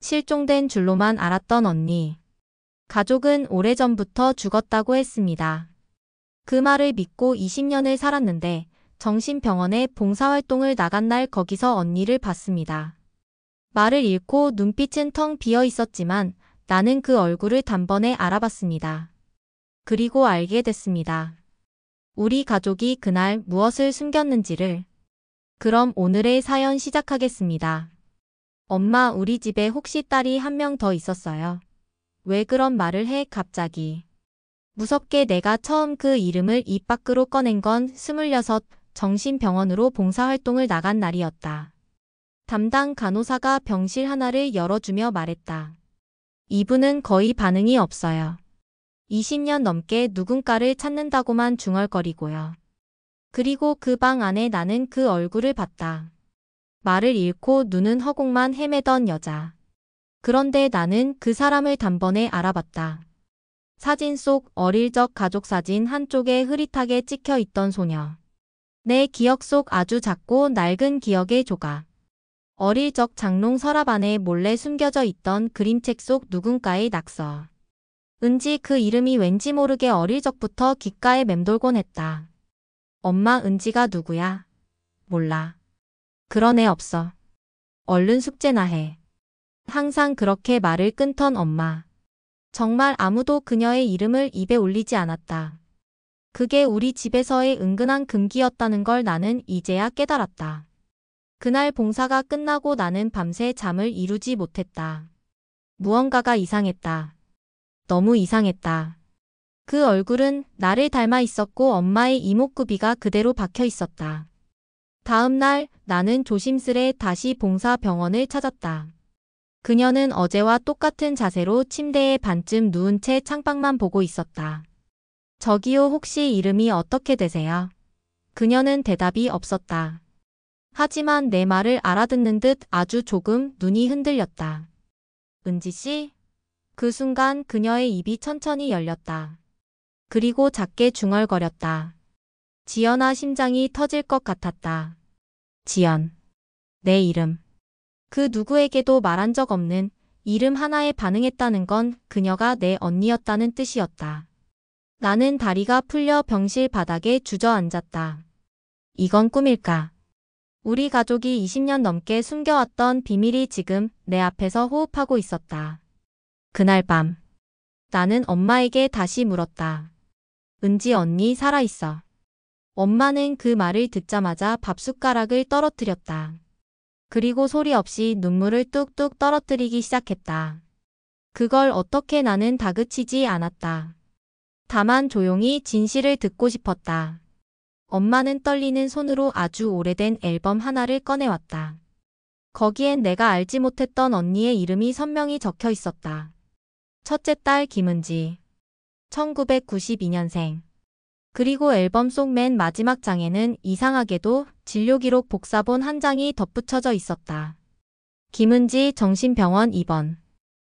실종된 줄로만 알았던 언니. 가족은 오래전부터 죽었다고 했습니다. 그 말을 믿고 20년을 살았는데 정신병원에 봉사활동을 나간 날 거기서 언니를 봤습니다. 말을 잃고 눈빛은 텅 비어 있었지만 나는 그 얼굴을 단번에 알아봤습니다. 그리고 알게 됐습니다. 우리 가족이 그날 무엇을 숨겼는지를. 그럼 오늘의 사연 시작하겠습니다. 엄마, 우리 집에 혹시 딸이 한 명 더 있었어요? 왜 그런 말을 해, 갑자기? 무섭게 내가 처음 그 이름을 입 밖으로 꺼낸 건 26 정신병원으로 봉사활동을 나간 날이었다. 담당 간호사가 병실 하나를 열어주며 말했다. 이분은 거의 반응이 없어요. 20년 넘게 누군가를 찾는다고만 중얼거리고요. 그리고 그 방 안에 나는 그 얼굴을 봤다. 말을 잃고 눈은 허공만 헤매던 여자. 그런데 나는 그 사람을 단번에 알아봤다. 사진 속 어릴 적 가족 사진 한쪽에 흐릿하게 찍혀 있던 소녀. 내 기억 속 아주 작고 낡은 기억의 조각. 어릴 적 장롱 서랍 안에 몰래 숨겨져 있던 그림책 속 누군가의 낙서. 은지, 그 이름이 왠지 모르게 어릴 적부터 귓가에 맴돌곤 했다. 엄마, 은지가 누구야? 몰라. 그런 애 없어. 얼른 숙제나 해. 항상 그렇게 말을 끊던 엄마. 정말 아무도 그녀의 이름을 입에 올리지 않았다. 그게 우리 집에서의 은근한 금기였다는 걸 나는 이제야 깨달았다. 그날 봉사가 끝나고 나는 밤새 잠을 이루지 못했다. 무언가가 이상했다. 너무 이상했다. 그 얼굴은 나를 닮아 있었고 엄마의 이목구비가 그대로 박혀 있었다. 다음 날 나는 조심스레 다시 봉사병원을 찾았다. 그녀는 어제와 똑같은 자세로 침대에 반쯤 누운 채 창밖만 보고 있었다. 저기요, 혹시 이름이 어떻게 되세요? 그녀는 대답이 없었다. 하지만 내 말을 알아듣는 듯 아주 조금 눈이 흔들렸다. 은지 씨? 그 순간 그녀의 입이 천천히 열렸다. 그리고 작게 중얼거렸다. 지연아, 심장이 터질 것 같았다. 지연. 내 이름. 그 누구에게도 말한 적 없는 이름 하나에 반응했다는 건 그녀가 내 언니였다는 뜻이었다. 나는 다리가 풀려 병실 바닥에 주저앉았다. 이건 꿈일까? 우리 가족이 20년 넘게 숨겨왔던 비밀이 지금 내 앞에서 호흡하고 있었다. 그날 밤, 나는 엄마에게 다시 물었다. 은지 언니 살아있어? 엄마는 그 말을 듣자마자 밥숟가락을 떨어뜨렸다. 그리고 소리 없이 눈물을 뚝뚝 떨어뜨리기 시작했다. 그걸 어떻게 나는 다그치지 않았다. 다만 조용히 진실을 듣고 싶었다. 엄마는 떨리는 손으로 아주 오래된 앨범 하나를 꺼내왔다. 거기엔 내가 알지 못했던 언니의 이름이 선명히 적혀 있었다. 첫째 딸 김은지. 1992년생. 그리고 앨범 속 맨 마지막 장에는 이상하게도 진료기록 복사본 한 장이 덧붙여져 있었다. 김은지 정신병원 입원.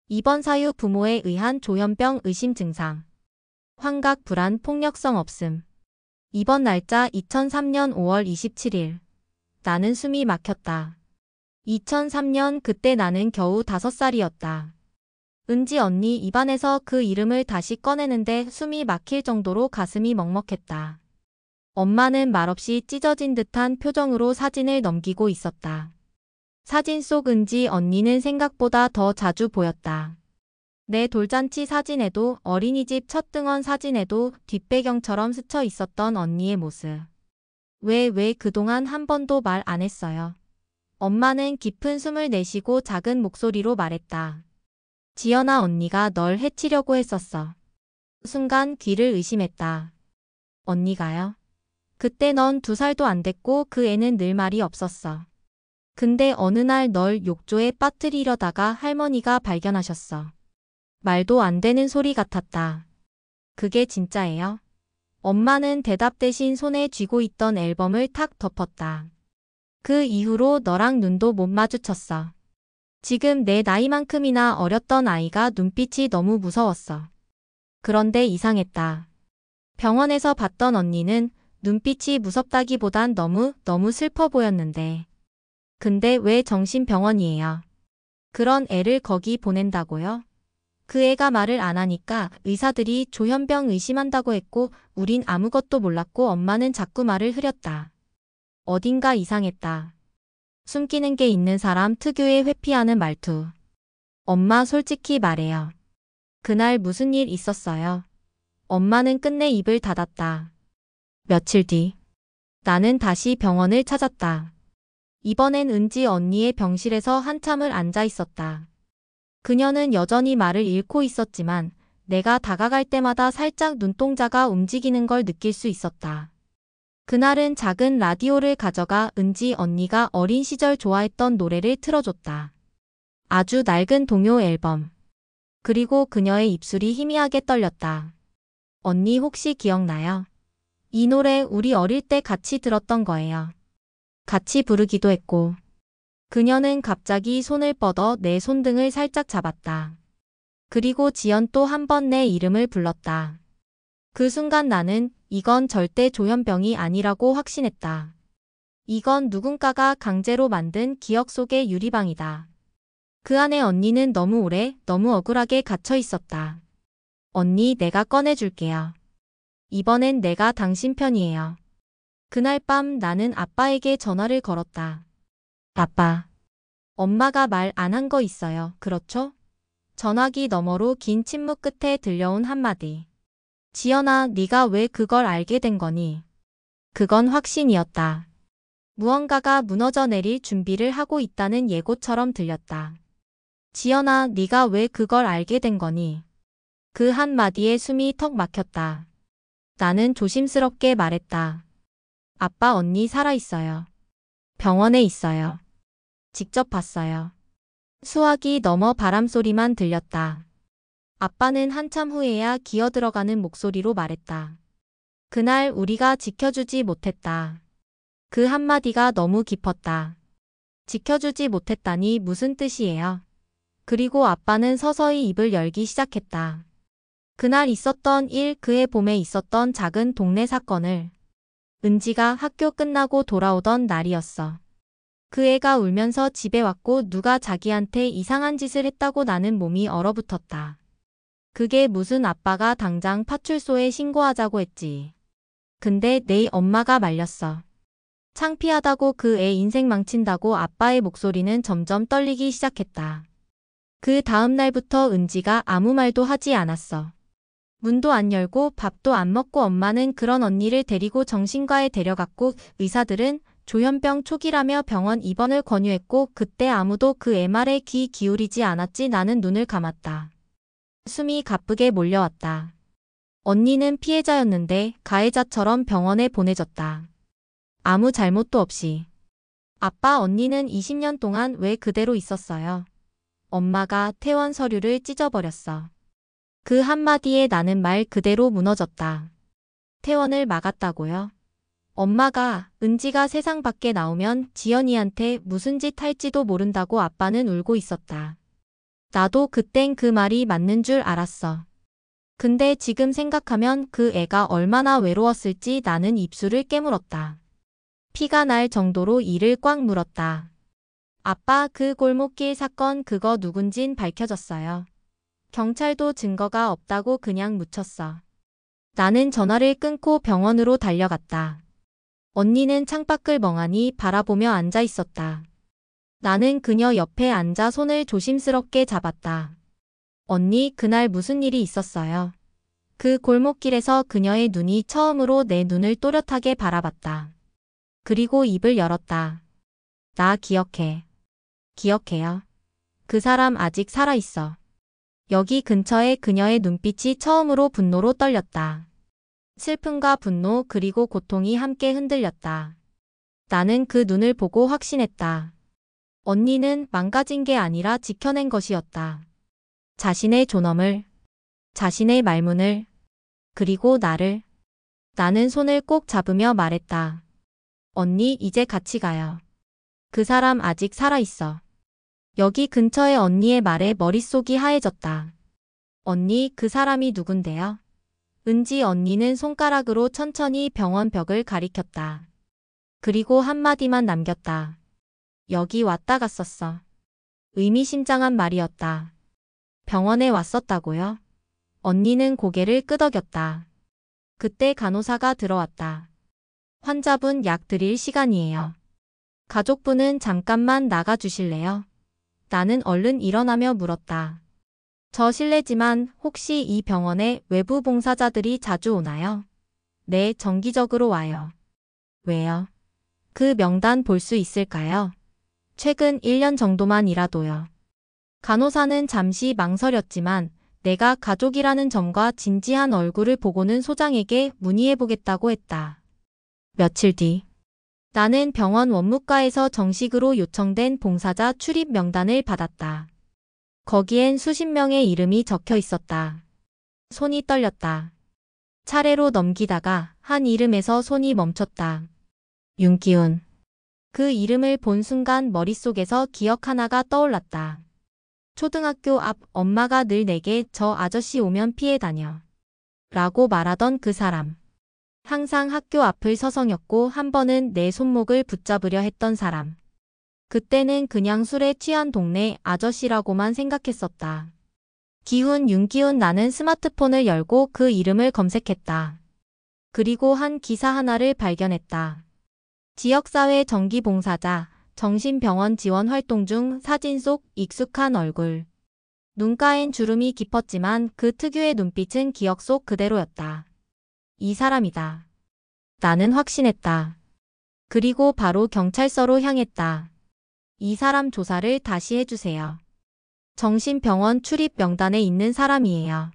입원 사유 부모에 의한 조현병 의심 증상. 환각 불안 폭력성 없음. 입원 날짜 2003년 5월 27일. 나는 숨이 막혔다. 2003년 그때 나는 겨우 5살이었다. 은지 언니 입안에서 그 이름을 다시 꺼내는데 숨이 막힐 정도로 가슴이 먹먹했다. 엄마는 말없이 찢어진 듯한 표정으로 사진을 넘기고 있었다. 사진 속 은지 언니는 생각보다 더 자주 보였다. 내 돌잔치 사진에도 어린이집 첫 등원 사진에도 뒷배경처럼 스쳐 있었던 언니의 모습. 왜 그동안 한 번도 말 안 했어요? 엄마는 깊은 숨을 내쉬고 작은 목소리로 말했다. 지연아, 언니가 널 해치려고 했었어. 순간 귀를 의심했다. 언니가요? 그때 넌 2살도 안 됐고 그 애는 늘 말이 없었어. 근데 어느 날 널 욕조에 빠뜨리려다가 할머니가 발견하셨어. 말도 안 되는 소리 같았다. 그게 진짜예요? 엄마는 대답 대신 손에 쥐고 있던 앨범을 탁 덮었다. 그 이후로 너랑 눈도 못 마주쳤어. 지금 내 나이만큼이나 어렸던 아이가 눈빛이 너무 무서웠어. 그런데 이상했다. 병원에서 봤던 언니는 눈빛이 무섭다기보단 너무 슬퍼 보였는데. 근데 왜 정신병원이에요? 그런 애를 거기 보낸다고요? 그 애가 말을 안 하니까 의사들이 조현병 의심한다고 했고 우린 아무것도 몰랐고 엄마는 자꾸 말을 흐렸다. 어딘가 이상했다. 숨기는 게 있는 사람 특유의 회피하는 말투. 엄마 솔직히 말해요. 그날 무슨 일 있었어요? 엄마는 끝내 입을 닫았다. 며칠 뒤 나는 다시 병원을 찾았다. 이번엔 은지 언니의 병실에서 한참을 앉아 있었다. 그녀는 여전히 말을 잃고 있었지만 내가 다가갈 때마다 살짝 눈동자가 움직이는 걸 느낄 수 있었다. 그날은 작은 라디오를 가져가 은지 언니가 어린 시절 좋아했던 노래를 틀어줬다. 아주 낡은 동요 앨범. 그리고 그녀의 입술이 희미하게 떨렸다. 언니 혹시 기억나요? 이 노래 우리 어릴 때 같이 들었던 거예요. 같이 부르기도 했고. 그녀는 갑자기 손을 뻗어 내 손등을 살짝 잡았다. 그리고 지연 또 한 번 내 이름을 불렀다. 그 순간 나는 이건 절대 조현병이 아니라고 확신했다. 이건 누군가가 강제로 만든 기억 속의 유리방이다. 그 안에 언니는 너무 오래, 너무 억울하게 갇혀 있었다. 언니, 내가 꺼내줄게요. 이번엔 내가 당신 편이에요. 그날 밤 나는 아빠에게 전화를 걸었다. 아빠. 엄마가 말 안 한 거 있어요. 그렇죠? 전화기 너머로 긴 침묵 끝에 들려온 한마디. 지연아, 네가 왜 그걸 알게 된 거니? 그건 확신이었다. 무언가가 무너져 내릴 준비를 하고 있다는 예고처럼 들렸다. 지연아, 네가 왜 그걸 알게 된 거니? 그 한마디에 숨이 턱 막혔다. 나는 조심스럽게 말했다. 아빠, 언니 살아있어요. 병원에 있어요. 직접 봤어요. 수화기 너머 바람소리만 들렸다. 아빠는 한참 후에야 기어들어가는 목소리로 말했다. 그날 우리가 지켜주지 못했다. 그 한마디가 너무 깊었다. 지켜주지 못했다니 무슨 뜻이에요? 그리고 아빠는 서서히 입을 열기 시작했다. 그날 있었던 일, 그해 봄에 있었던 작은 동네 사건을. 은지가 학교 끝나고 돌아오던 날이었어. 그 애가 울면서 집에 왔고 누가 자기한테 이상한 짓을 했다고 나는 몸이 얼어붙었다. 그게 무슨 아빠가 당장 파출소에 신고하자고 했지. 근데 내 엄마가 말렸어. 창피하다고 그 애 인생 망친다고 아빠의 목소리는 점점 떨리기 시작했다. 그 다음 날부터 은지가 아무 말도 하지 않았어. 문도 안 열고 밥도 안 먹고 엄마는 그런 언니를 데리고 정신과에 데려갔고 의사들은 조현병 초기라며 병원 입원을 권유했고 그때 아무도 그 애 말에 귀 기울이지 않았지. 나는 눈을 감았다. 숨이 가쁘게 몰려왔다. 언니는 피해자였는데 가해자처럼 병원에 보내졌다. 아무 잘못도 없이. 아빠, 언니는 20년 동안 왜 그대로 있었어요? 엄마가 퇴원 서류를 찢어버렸어. 그 한마디에 나는 말 그대로 무너졌다. 퇴원을 막았다고요? 엄마가 은지가 세상 밖에 나오면 지연이한테 무슨 짓 할지도 모른다고 아빠는 울고 있었다. 나도 그땐 그 말이 맞는 줄 알았어. 근데 지금 생각하면 그 애가 얼마나 외로웠을지. 나는 입술을 깨물었다. 피가 날 정도로 이를 꽉 물었다. 아빠, 그 골목길 사건 그거 누군진 밝혀졌어요. 경찰도 증거가 없다고 그냥 묻혔어. 나는 전화를 끊고 병원으로 달려갔다. 언니는 창밖을 멍하니 바라보며 앉아 있었다. 나는 그녀 옆에 앉아 손을 조심스럽게 잡았다. 언니, 그날 무슨 일이 있었어요? 그 골목길에서 그녀의 눈이 처음으로 내 눈을 또렷하게 바라봤다. 그리고 입을 열었다. 나 기억해. 기억해요. 그 사람 아직 살아있어. 여기 근처에. 그녀의 눈빛이 처음으로 분노로 떨렸다. 슬픔과 분노 그리고 고통이 함께 흔들렸다. 나는 그 눈을 보고 확신했다. 언니는 망가진 게 아니라 지켜낸 것이었다. 자신의 존엄을, 자신의 말문을, 그리고 나를. 나는 손을 꼭 잡으며 말했다. 언니, 이제 같이 가요. 그 사람 아직 살아있어. 여기 근처에. 언니의 말에 머릿속이 하얘졌다. 언니, 그 사람이 누군데요? 은지 언니는 손가락으로 천천히 병원 벽을 가리켰다. 그리고 한마디만 남겼다. 여기 왔다 갔었어. 의미심장한 말이었다. 병원에 왔었다고요? 언니는 고개를 끄덕였다. 그때 간호사가 들어왔다. 환자분 약 드릴 시간이에요. 가족분은 잠깐만 나가주실래요? 나는 얼른 일어나며 물었다. 저 실례지만 혹시 이 병원에 외부 봉사자들이 자주 오나요? 네, 정기적으로 와요. 왜요? 그 명단 볼 수 있을까요? 최근 1년 정도만 일하도요. 간호사는 잠시 망설였지만 내가 가족이라는 점과 진지한 얼굴을 보고는 소장에게 문의해보겠다고 했다. 며칠 뒤 나는 병원 원무과에서 정식으로 요청된 봉사자 출입 명단을 받았다. 거기엔 수십 명의 이름이 적혀 있었다. 손이 떨렸다. 차례로 넘기다가 한 이름에서 손이 멈췄다. 윤기훈. 그 이름을 본 순간 머릿속에서 기억 하나가 떠올랐다. 초등학교 앞 엄마가 늘 내게 저 아저씨 오면 피해 다녀. 라고 말하던 그 사람. 항상 학교 앞을 서성였고 한 번은 내 손목을 붙잡으려 했던 사람. 그때는 그냥 술에 취한 동네 아저씨라고만 생각했었다. 기훈, 윤기훈. 나는 스마트폰을 열고 그 이름을 검색했다. 그리고 한 기사 하나를 발견했다. 지역사회 정기봉사자, 정신병원 지원 활동 중 사진 속 익숙한 얼굴. 눈가엔 주름이 깊었지만 그 특유의 눈빛은 기억 속 그대로였다. 이 사람이다. 나는 확신했다. 그리고 바로 경찰서로 향했다. 이 사람 조사를 다시 해주세요. 정신병원 출입 명단에 있는 사람이에요.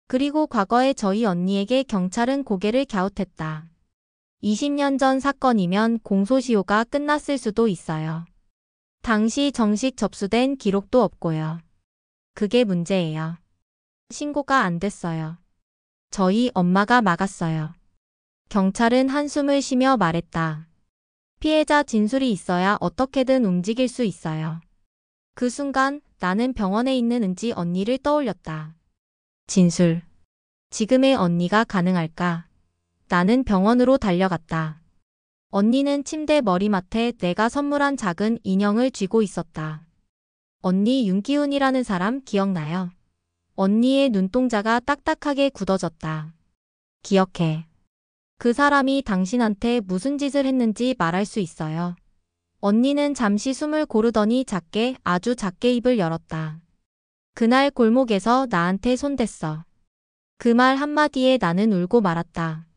그리고 과거에 저희 언니에게 경찰은 고개를 갸웃했다. 20년 전 사건이면 공소시효가 끝났을 수도 있어요. 당시 정식 접수된 기록도 없고요. 그게 문제예요. 신고가 안 됐어요. 저희 엄마가 막았어요. 경찰은 한숨을 쉬며 말했다. 피해자 진술이 있어야 어떻게든 움직일 수 있어요. 그 순간 나는 병원에 있는 은지 언니를 떠올렸다. 진술. 지금의 언니가 가능할까? 나는 병원으로 달려갔다. 언니는 침대 머리맡에 내가 선물한 작은 인형을 쥐고 있었다. 언니 윤기훈이라는 사람 기억나요? 언니의 눈동자가 딱딱하게 굳어졌다. 기억해. 그 사람이 당신한테 무슨 짓을 했는지 말할 수 있어요. 언니는 잠시 숨을 고르더니 작게, 아주 작게 입을 열었다. 그날 골목에서 나한테 손댔어. 그 말 한마디에 나는 울고 말았다.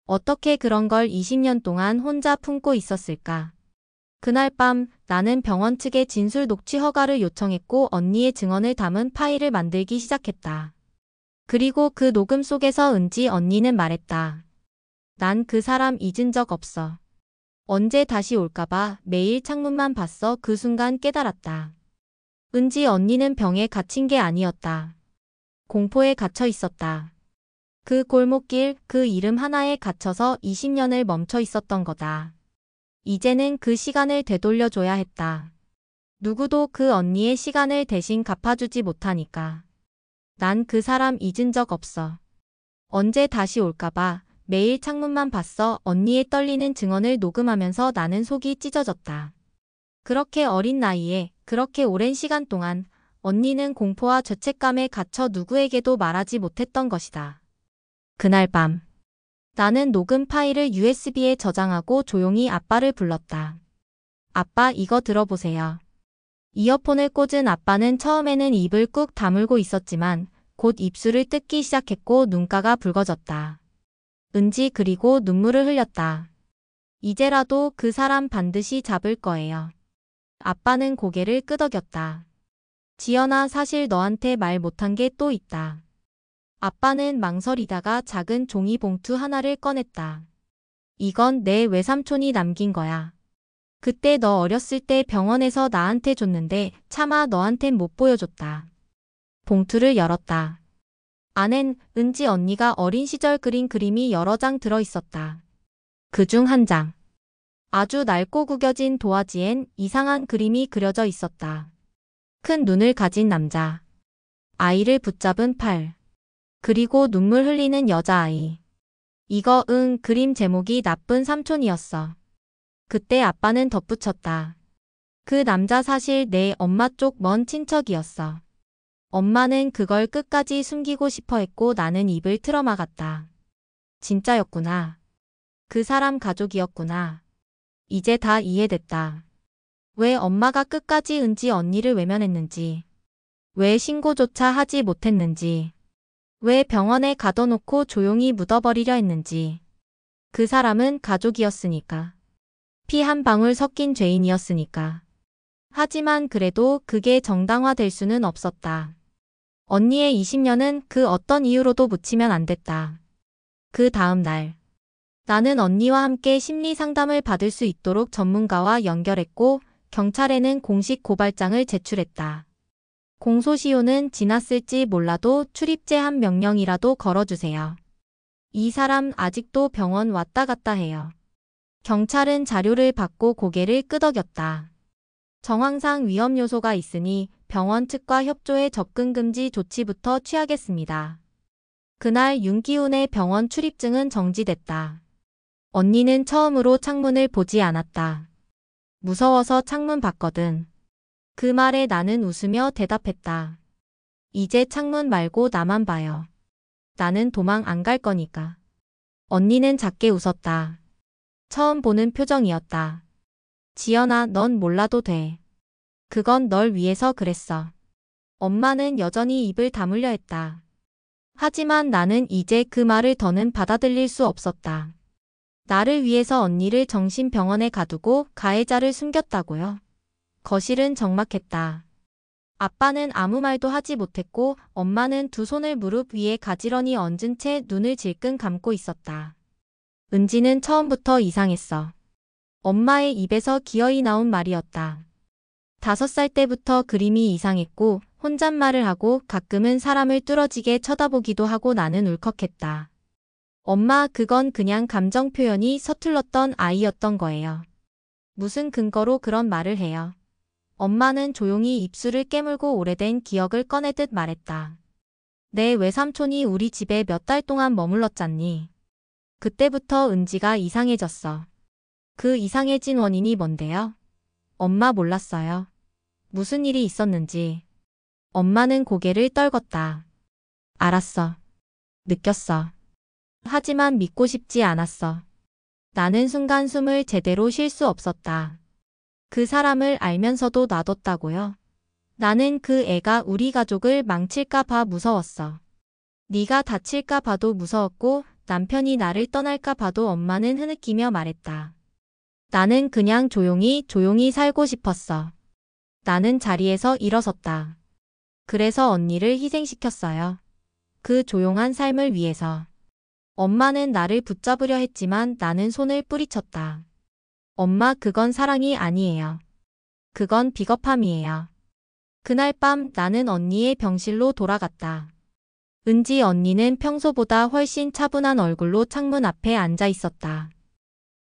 어떻게 그런 걸 20년 동안 혼자 품고 있었을까? 그날 밤 나는 병원 측에 진술 녹취 허가를 요청했고 언니의 증언을 담은 파일을 만들기 시작했다. 그리고 그 녹음 속에서 은지 언니는 말했다. 난 그 사람 잊은 적 없어. 언제 다시 올까봐 매일 창문만 봤어. 그 순간 깨달았다. 은지 언니는 병에 갇힌 게 아니었다. 공포에 갇혀 있었다. 그 골목길, 그 이름 하나에 갇혀서 20년을 멈춰 있었던 거다. 이제는 그 시간을 되돌려줘야 했다. 누구도 그 언니의 시간을 대신 갚아주지 못하니까. 난 그 사람 잊은 적 없어. 언제 다시 올까봐 매일 창문만 봤어. 언니의 떨리는 증언을 녹음하면서 나는 속이 찢어졌다. 그렇게 어린 나이에 그렇게 오랜 시간 동안 언니는 공포와 죄책감에 갇혀 누구에게도 말하지 못했던 것이다. 그날 밤 나는 녹음 파일을 USB에 저장하고 조용히 아빠를 불렀다. 아빠, 이거 들어보세요. 이어폰을 꽂은 아빠는 처음에는 입을 꾹 다물고 있었지만 곧 입술을 뜯기 시작했고 눈가가 붉어졌다. 은지, 그리고 눈물을 흘렸다. 이제라도 그 사람 반드시 잡을 거예요. 아빠는 고개를 끄덕였다. 지연아, 사실 너한테 말 못한 게 또 있다. 아빠는 망설이다가 작은 종이 봉투 하나를 꺼냈다. 이건 내 외삼촌이 남긴 거야. 그때 너 어렸을 때 병원에서 나한테 줬는데 차마 너한텐 못 보여줬다. 봉투를 열었다. 안엔 은지 언니가 어린 시절 그린 그림이 여러 장 들어있었다. 그중 한 장. 아주 낡고 구겨진 도화지엔 이상한 그림이 그려져 있었다. 큰 눈을 가진 남자. 아이를 붙잡은 팔. 그리고 눈물 흘리는 여자아이. 이거 그림 제목이 나쁜 삼촌이었어. 그때 아빠는 덧붙였다. 그 남자 사실 내 엄마 쪽 먼 친척이었어. 엄마는 그걸 끝까지 숨기고 싶어 했고 나는 입을 틀어막았다. 진짜였구나. 그 사람 가족이었구나. 이제 다 이해됐다. 왜 엄마가 끝까지 은지 언니를 외면했는지. 왜 신고조차 하지 못했는지. 왜 병원에 가둬놓고 조용히 묻어버리려 했는지. 그 사람은 가족이었으니까. 피 한 방울 섞인 죄인이었으니까. 하지만 그래도 그게 정당화될 수는 없었다. 언니의 20년은 그 어떤 이유로도 묻히면 안 됐다. 그 다음 날. 나는 언니와 함께 심리 상담을 받을 수 있도록 전문가와 연결했고 경찰에는 공식 고발장을 제출했다. 공소시효는 지났을지 몰라도 출입제 한 명령이라도 걸어주세요. 이 사람 아직도 병원 왔다 갔다 해요. 경찰은 자료를 받고 고개를 끄덕였다. 정황상 위험 요소가 있으니 병원 측과 협조해 접근 금지 조치부터 취하겠습니다. 그날 윤기훈의 병원 출입증은 정지됐다. 언니는 처음으로 창문을 보지 않았다. 무서워서 창문 봤거든. 그 말에 나는 웃으며 대답했다. 이제 창문 말고 나만 봐요. 나는 도망 안 갈 거니까. 언니는 작게 웃었다. 처음 보는 표정이었다. 지연아, 넌 몰라도 돼. 그건 널 위해서 그랬어. 엄마는 여전히 입을 다물려 했다. 하지만 나는 이제 그 말을 더는 받아들일 수 없었다. 나를 위해서 언니를 정신병원에 가두고 가해자를 숨겼다고요? 거실은 적막했다. 아빠는 아무 말도 하지 못했고 엄마는 두 손을 무릎 위에 가지런히 얹은 채 눈을 질끈 감고 있었다. 은지는 처음부터 이상했어. 엄마의 입에서 기어이 나온 말이었다. 5살 때부터 그림이 이상했고 혼잣말을 하고 가끔은 사람을 뚫어지게 쳐다보기도 하고 나는 울컥했다. 엄마, 그건 그냥 감정 표현이 서툴렀던 아이였던 거예요. 무슨 근거로 그런 말을 해요? 엄마는 조용히 입술을 깨물고 오래된 기억을 꺼내듯 말했다. 내 외삼촌이 우리 집에 몇 달 동안 머물렀잖니. 그때부터 은지가 이상해졌어. 그 이상해진 원인이 뭔데요? 엄마 몰랐어요. 무슨 일이 있었는지. 엄마는 고개를 떨궜다. 알았어. 느꼈어. 하지만 믿고 싶지 않았어. 나는 순간 숨을 제대로 쉴 수 없었다. 그 사람을 알면서도 놔뒀다고요? 나는 그 애가 우리 가족을 망칠까 봐 무서웠어. 네가 다칠까 봐도 무서웠고 남편이 나를 떠날까 봐도. 엄마는 흐느끼며 말했다. 나는 그냥 조용히 살고 싶었어. 나는 자리에서 일어섰다. 그래서 언니를 희생시켰어요. 그 조용한 삶을 위해서. 엄마는 나를 붙잡으려 했지만 나는 손을 뿌리쳤다. 엄마, 그건 사랑이 아니에요. 그건 비겁함이에요. 그날 밤 나는 언니의 병실로 돌아갔다. 은지 언니는 평소보다 훨씬 차분한 얼굴로 창문 앞에 앉아 있었다.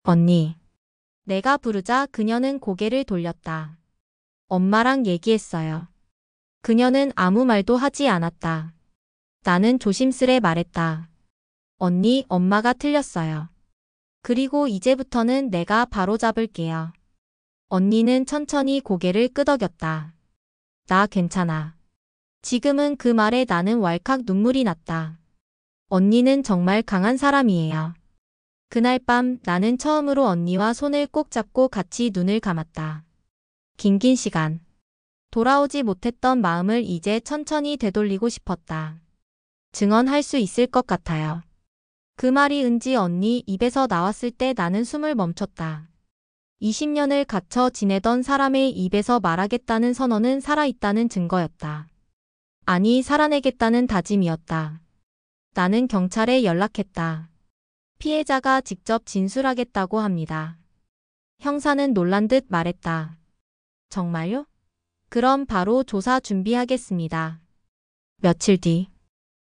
언니. 내가 부르자 그녀는 고개를 돌렸다. 엄마랑 얘기했어요. 그녀는 아무 말도 하지 않았다. 나는 조심스레 말했다. 언니, 엄마가 틀렸어요. 그리고 이제부터는 내가 바로잡을게요. 언니는 천천히 고개를 끄덕였다. 나 괜찮아. 지금은 그 말에 나는 왈칵 눈물이 났다. 언니는 정말 강한 사람이에요. 그날 밤 나는 처음으로 언니와 손을 꼭 잡고 같이 눈을 감았다. 긴 시간. 돌아오지 못했던 마음을 이제 천천히 되돌리고 싶었다. 증언할 수 있을 것 같아요. 그 말이 은지 언니 입에서 나왔을 때 나는 숨을 멈췄다. 20년을 갇혀 지내던 사람의 입에서 말하겠다는 선언은 살아있다는 증거였다. 아니, 살아내겠다는 다짐이었다. 나는 경찰에 연락했다. 피해자가 직접 진술하겠다고 합니다. 형사는 놀란 듯 말했다. 정말요? 그럼 바로 조사 준비하겠습니다. 며칠 뒤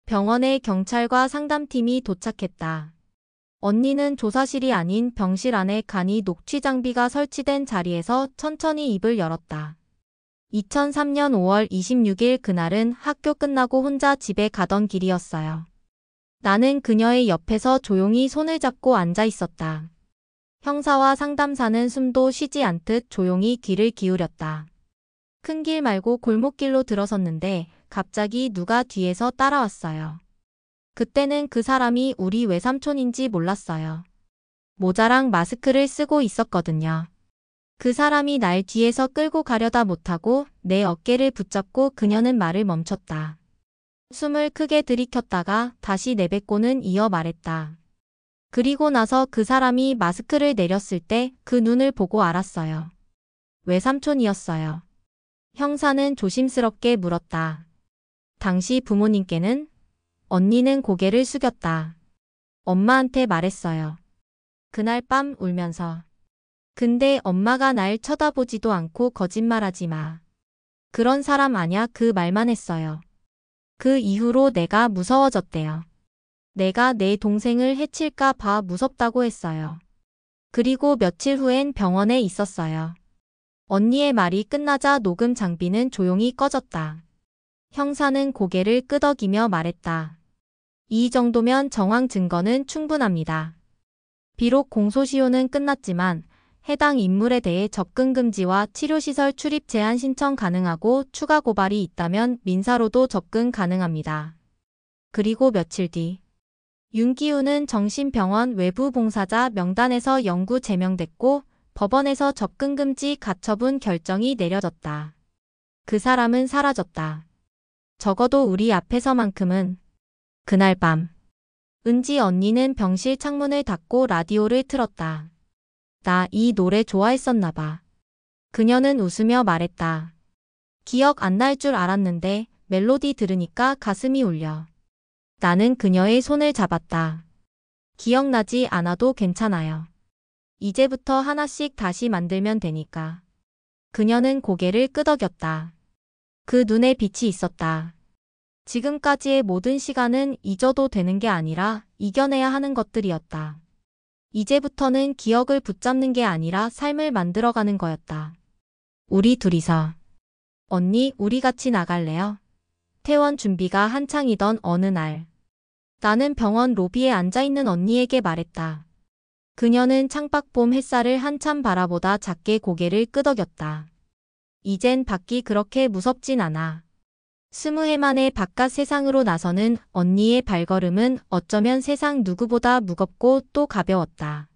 병원에 경찰과 상담팀이 도착했다. 언니는 조사실이 아닌 병실 안에 간이 녹취 장비가 설치된 자리에서 천천히 입을 열었다. 2003년 5월 26일 그날은 학교 끝나고 혼자 집에 가던 길이었어요. 나는 그녀의 옆에서 조용히 손을 잡고 앉아 있었다. 형사와 상담사는 숨도 쉬지 않듯 조용히 귀를 기울였다. 큰 길 말고 골목길로 들어섰는데 갑자기 누가 뒤에서 따라왔어요. 그때는 그 사람이 우리 외삼촌인지 몰랐어요. 모자랑 마스크를 쓰고 있었거든요. 그 사람이 날 뒤에서 끌고 가려다 못하고 내 어깨를 붙잡고 그녀는 말을 멈췄다. 숨을 크게 들이켰다가 다시 내뱉고는 이어 말했다. 그리고 나서 그 사람이 마스크를 내렸을 때 그 눈을 보고 알았어요. 외삼촌이었어요. 형사는 조심스럽게 물었다. 당시 부모님께는? 언니는 고개를 숙였다. 엄마한테 말했어요. 그날 밤 울면서. 근데 엄마가 날 쳐다보지도 않고 거짓말하지 마. 그런 사람 아냐 그 말만 했어요. 그 이후로 내가 무서워졌대요. 내가 내 동생을 해칠까 봐 무섭다고 했어요. 그리고 며칠 후엔 병원에 있었어요. 언니의 말이 끝나자 녹음 장비는 조용히 꺼졌다. 형사는 고개를 끄덕이며 말했다. 이 정도면 정황 증거는 충분합니다. 비록 공소시효는 끝났지만 해당 인물에 대해 접근 금지와 치료시설 출입 제한 신청 가능하고 추가 고발이 있다면 민사로도 접근 가능합니다. 그리고 며칠 뒤 윤기우는 정신병원 외부 봉사자 명단에서 영구 제명됐고 법원에서 접근 금지 가처분 결정이 내려졌다. 그 사람은 사라졌다. 적어도 우리 앞에서만큼은. 그날 밤 은지 언니는 병실 창문을 닫고 라디오를 틀었다. 나 이 노래 좋아했었나 봐. 그녀는 웃으며 말했다. 기억 안 날 줄 알았는데 멜로디 들으니까 가슴이 울려. 나는 그녀의 손을 잡았다. 기억나지 않아도 괜찮아요. 이제부터 하나씩 다시 만들면 되니까. 그녀는 고개를 끄덕였다. 그 눈에 빛이 있었다. 지금까지의 모든 시간은 잊어도 되는 게 아니라 이겨내야 하는 것들이었다. 이제부터는 기억을 붙잡는 게 아니라 삶을 만들어가는 거였다. 우리 둘이서. 언니, 우리 같이 나갈래요? 퇴원 준비가 한창이던 어느 날. 나는 병원 로비에 앉아있는 언니에게 말했다. 그녀는 창밖봄 햇살을 한참 바라보다 작게 고개를 끄덕였다. 이젠 밖이 그렇게 무섭진 않아. 20해 만에 바깥 세상으로 나서는 언니의 발걸음은 어쩌면 세상 누구보다 무겁고 또 가벼웠다.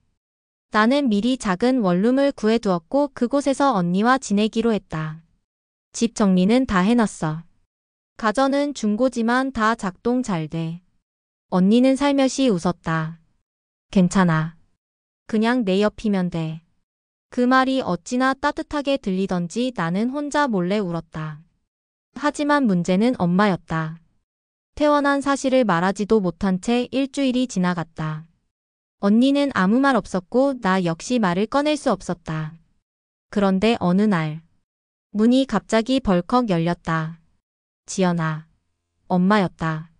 나는 미리 작은 원룸을 구해두었고 그곳에서 언니와 지내기로 했다. 집 정리는 다 해놨어. 가전은 중고지만 다 작동 잘 돼. 언니는 살며시 웃었다. 괜찮아. 그냥 내 옆이면 돼. 그 말이 어찌나 따뜻하게 들리던지 나는 혼자 몰래 울었다. 하지만 문제는 엄마였다. 퇴원한 사실을 말하지도 못한 채 일주일이 지나갔다. 언니는 아무 말 없었고 나 역시 말을 꺼낼 수 없었다. 그런데 어느 날 문이 갑자기 벌컥 열렸다. 지연아. 엄마였다.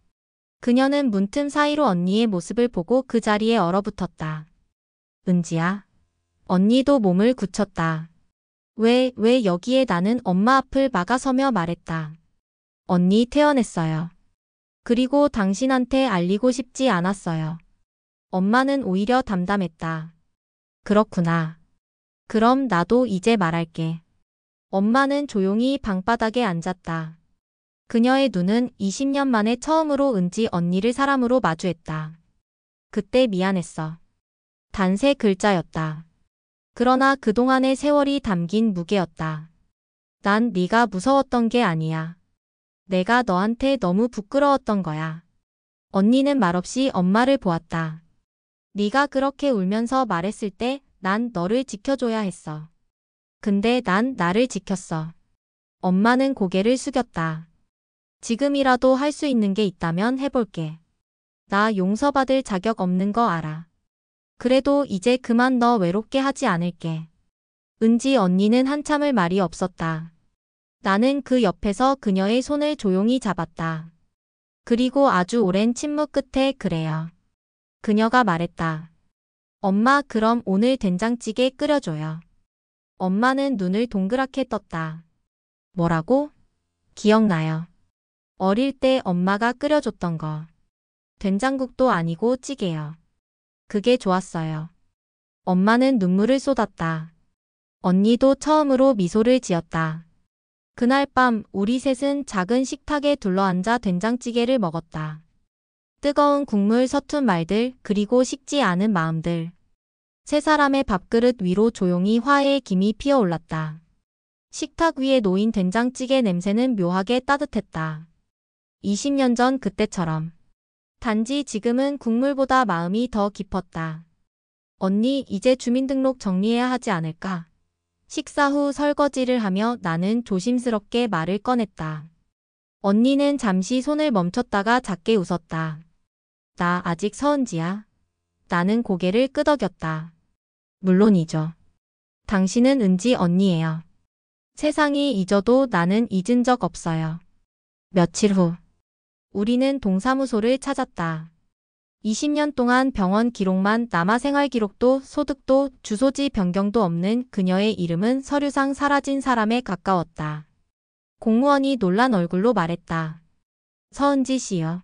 그녀는 문틈 사이로 언니의 모습을 보고 그 자리에 얼어붙었다. 은지야. 언니도 몸을 굳혔다. 왜 여기에 나는 엄마 앞을 막아서며 말했다. 언니 퇴원했어요. 그리고 당신한테 알리고 싶지 않았어요. 엄마는 오히려 담담했다. 그렇구나. 그럼 나도 이제 말할게. 엄마는 조용히 방바닥에 앉았다. 그녀의 눈은 20년 만에 처음으로 은지 언니를 사람으로 마주했다. 그때 미안했어. 단 3글자였다. 그러나 그동안의 세월이 담긴 무게였다. 난 네가 무서웠던 게 아니야. 내가 너한테 너무 부끄러웠던 거야. 언니는 말없이 엄마를 보았다. 네가 그렇게 울면서 말했을 때 난 너를 지켜줘야 했어. 근데 난 나를 지켰어. 엄마는 고개를 숙였다. 지금이라도 할 수 있는 게 있다면 해볼게. 나 용서받을 자격 없는 거 알아. 그래도 이제 그만 너 외롭게 하지 않을게. 은지 언니는 한참을 말이 없었다. 나는 그 옆에서 그녀의 손을 조용히 잡았다. 그리고 아주 오랜 침묵 끝에 그래요. 그녀가 말했다. 엄마 그럼 오늘 된장찌개 끓여줘요. 엄마는 눈을 동그랗게 떴다. 뭐라고? 기억나요. 어릴 때 엄마가 끓여줬던 거. 된장국도 아니고 찌개요. 그게 좋았어요. 엄마는 눈물을 쏟았다. 언니도 처음으로 미소를 지었다. 그날 밤 우리 셋은 작은 식탁에 둘러앉아 된장찌개를 먹었다. 뜨거운 국물, 서툰 말들, 그리고 식지 않은 마음들. 세 사람의 밥그릇 위로 조용히 화해의 김이 피어올랐다. 식탁 위에 놓인 된장찌개 냄새는 묘하게 따뜻했다. 20년 전 그때처럼. 단지 지금은 국물보다 마음이 더 깊었다. 언니, 이제 주민등록 정리해야 하지 않을까? 식사 후 설거지를 하며 나는 조심스럽게 말을 꺼냈다. 언니는 잠시 손을 멈췄다가 작게 웃었다. 나 아직 서은지야. 나는 고개를 끄덕였다. 물론이죠. 당신은 은지 언니예요. 세상이 잊어도 나는 잊은 적 없어요. 며칠 후, 우리는 동사무소를 찾았다. 20년 동안 병원 기록만 남아 생활 기록도 소득도 주소지 변경도 없는 그녀의 이름은 서류상 사라진 사람에 가까웠다. 공무원이 놀란 얼굴로 말했다. 서은지 씨요.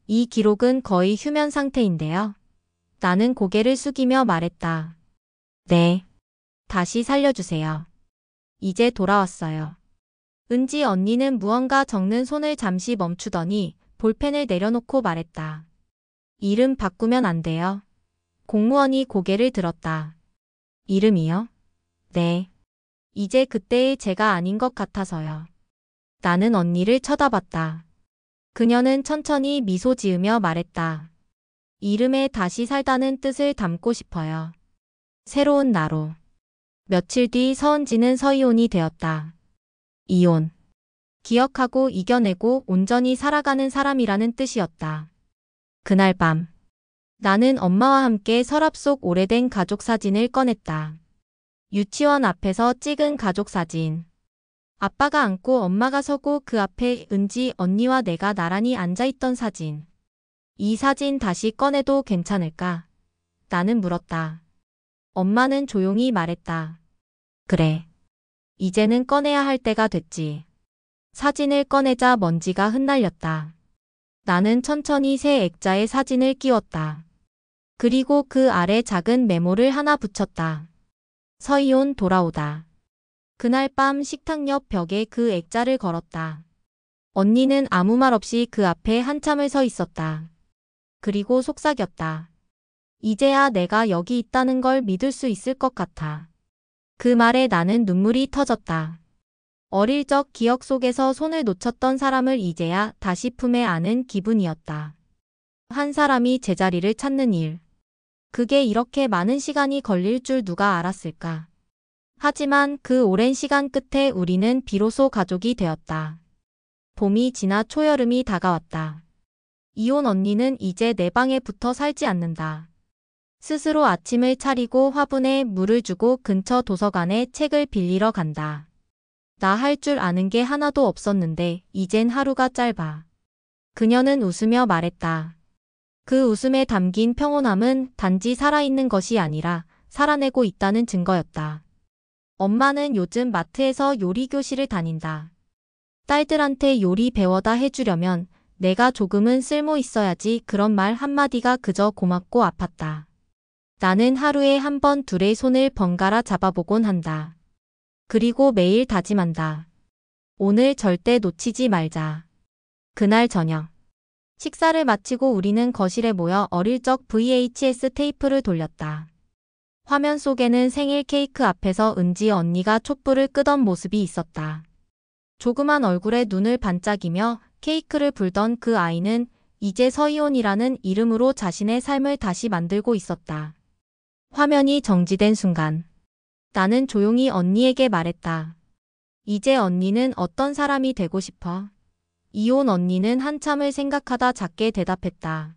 이 기록은 거의 휴면 상태인데요. 나는 고개를 숙이며 말했다. 네. 다시 살려주세요. 이제 돌아왔어요. 은지 언니는 무언가 적는 손을 잠시 멈추더니 볼펜을 내려놓고 말했다. 이름 바꾸면 안 돼요. 공무원이 고개를 들었다. 이름이요? 네. 이제 그때의 제가 아닌 것 같아서요. 나는 언니를 쳐다봤다. 그녀는 천천히 미소 지으며 말했다. 이름에 다시 살다는 뜻을 담고 싶어요. 새로운 나로. 며칠 뒤 서은지는 서이혼이 되었다. 이혼. 기억하고 이겨내고 온전히 살아가는 사람이라는 뜻이었다. 그날 밤, 나는 엄마와 함께 서랍 속 오래된 가족 사진을 꺼냈다. 유치원 앞에서 찍은 가족 사진. 아빠가 앉고 엄마가 서고 그 앞에 은지 언니와 내가 나란히 앉아있던 사진. 이 사진 다시 꺼내도 괜찮을까? 나는 물었다. 엄마는 조용히 말했다. 그래. 이제는 꺼내야 할 때가 됐지. 사진을 꺼내자 먼지가 흩날렸다. 나는 천천히 새 액자에 사진을 끼웠다. 그리고 그 아래 작은 메모를 하나 붙였다. 서이혼 돌아오다. 그날 밤 식탁 옆 벽에 그 액자를 걸었다. 언니는 아무 말 없이 그 앞에 한참을 서 있었다. 그리고 속삭였다. 이제야 내가 여기 있다는 걸 믿을 수 있을 것 같아. 그 말에 나는 눈물이 터졌다. 어릴 적 기억 속에서 손을 놓쳤던 사람을 이제야 다시 품에 안은 기분이었다. 한 사람이 제자리를 찾는 일. 그게 이렇게 많은 시간이 걸릴 줄 누가 알았을까? 하지만 그 오랜 시간 끝에 우리는 비로소 가족이 되었다. 봄이 지나 초여름이 다가왔다. 이혼 언니는 이제 내 방에 붙어 살지 않는다. 스스로 아침을 차리고 화분에 물을 주고 근처 도서관에 책을 빌리러 간다. 나 할 줄 아는 게 하나도 없었는데 이젠 하루가 짧아. 그녀는 웃으며 말했다. 그 웃음에 담긴 평온함은 단지 살아있는 것이 아니라 살아내고 있다는 증거였다. 엄마는 요즘 마트에서 요리 교실을 다닌다. 딸들한테 요리 배워다 해주려면 내가 조금은 쓸모 있어야지 그런 말 한마디가 그저 고맙고 아팠다. 나는 하루에 한 번 둘의 손을 번갈아 잡아보곤 한다. 그리고 매일 다짐한다. 오늘 절대 놓치지 말자. 그날 저녁. 식사를 마치고 우리는 거실에 모여 어릴 적 VHS 테이프를 돌렸다. 화면 속에는 생일 케이크 앞에서 은지 언니가 촛불을 끄던 모습이 있었다. 조그만 얼굴에 눈을 반짝이며 케이크를 불던 그 아이는 이제 서이혼이라는 이름으로 자신의 삶을 다시 만들고 있었다. 화면이 정지된 순간 나는 조용히 언니에게 말했다. 이제 언니는 어떤 사람이 되고 싶어? 이혼 언니는 한참을 생각하다 작게 대답했다.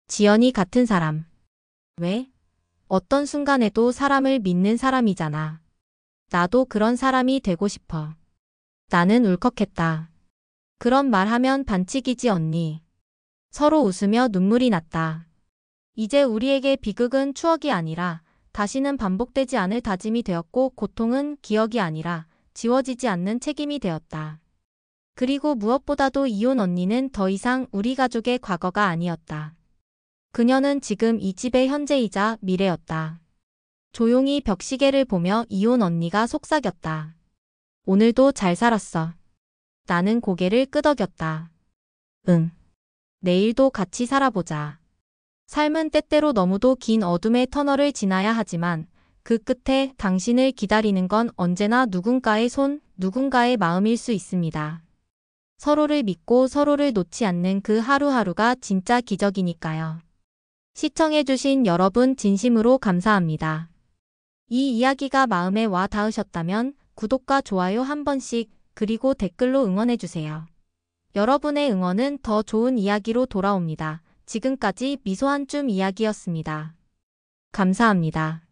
지연이 같은 사람. 왜? 어떤 순간에도 사람을 믿는 사람이잖아. 나도 그런 사람이 되고 싶어. 나는 울컥했다. 그런 말하면 반칙이지 언니. 서로 웃으며 눈물이 났다. 이제 우리에게 비극은 추억이 아니라 다시는 반복되지 않을 다짐이 되었고 고통은 기억이 아니라 지워지지 않는 책임이 되었다. 그리고 무엇보다도 이혼 언니는 더 이상 우리 가족의 과거가 아니었다. 그녀는 지금 이 집의 현재이자 미래였다. 조용히 벽시계를 보며 이혼 언니가 속삭였다. 오늘도 잘 살았어. 나는 고개를 끄덕였다. 응. 내일도 같이 살아보자. 삶은 때때로 너무도 긴 어둠의 터널을 지나야 하지만 그 끝에 당신을 기다리는 건 언제나 누군가의 손, 누군가의 마음일 수 있습니다. 서로를 믿고 서로를 놓지 않는 그 하루하루가 진짜 기적이니까요. 시청해주신 여러분 진심으로 감사합니다. 이 이야기가 마음에 와 닿으셨다면 구독과 좋아요 한 번씩 그리고 댓글로 응원해주세요. 여러분의 응원은 더 좋은 이야기로 돌아옵니다. 지금까지 미소 한 줌 이야기였습니다. 감사합니다.